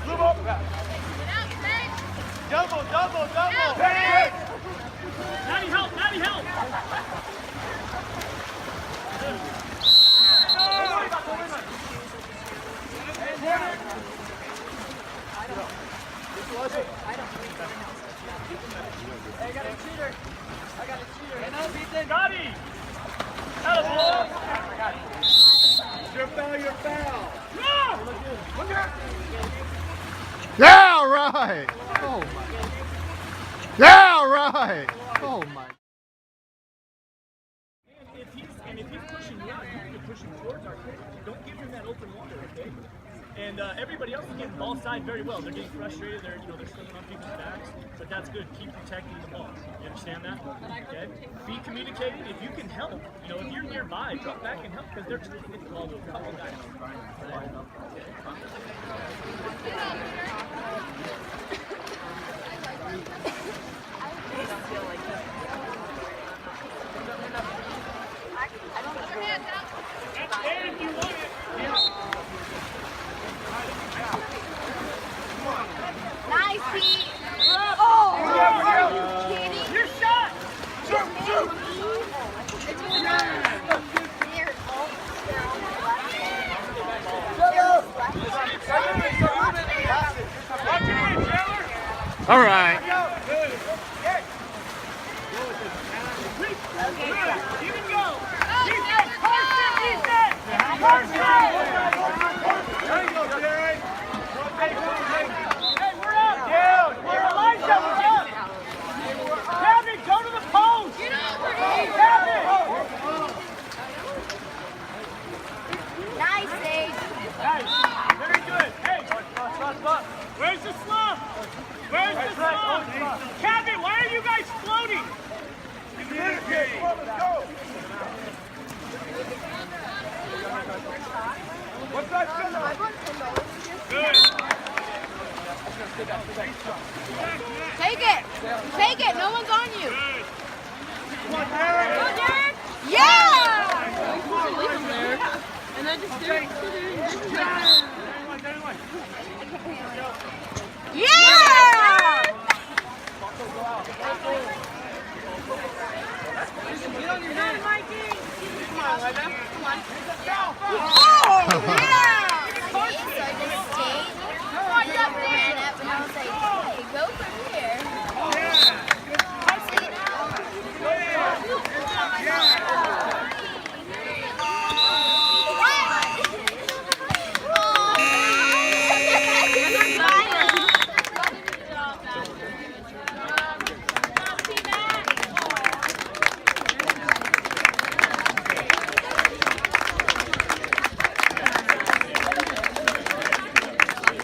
Double! Maddie, help! Hey, I got a cheater. Got him! Attaboy! Your foul. No! Yeah, right. Oh my. Yeah, right. Oh my. And if he's pushing you out, you can push him towards our kid. Don't give him that open water, okay? And everybody else is getting ball side very well. They're getting frustrated. They're slipping on people's backs, but that's good. Keep protecting the ball. You understand that? Okay. Be communicating. If you can help, if you're nearby, drop back and help because they're trying to get the ball to a couple guys. That's there if you want it. Nice, Pete. Oh, are you kidding? Your shot! Shoot! All right. You can go. Defense! Carson! There you go, Jerry. Hey, we're up! We're Elijah, we're up! Kevin, go to the post! Kevin! Nice, Sage. Nice. Very good. Hey, where's the slump? Where's the slump? Kevin, why are you guys floating? Let's go. What's that? Good. Take it. No one's on you. Good. Come on, Derek. Go, Derek. Yeah. And then just do it. Yeah. Get on your head, Mikey. Come on, Lena. Come on. Oh, yeah.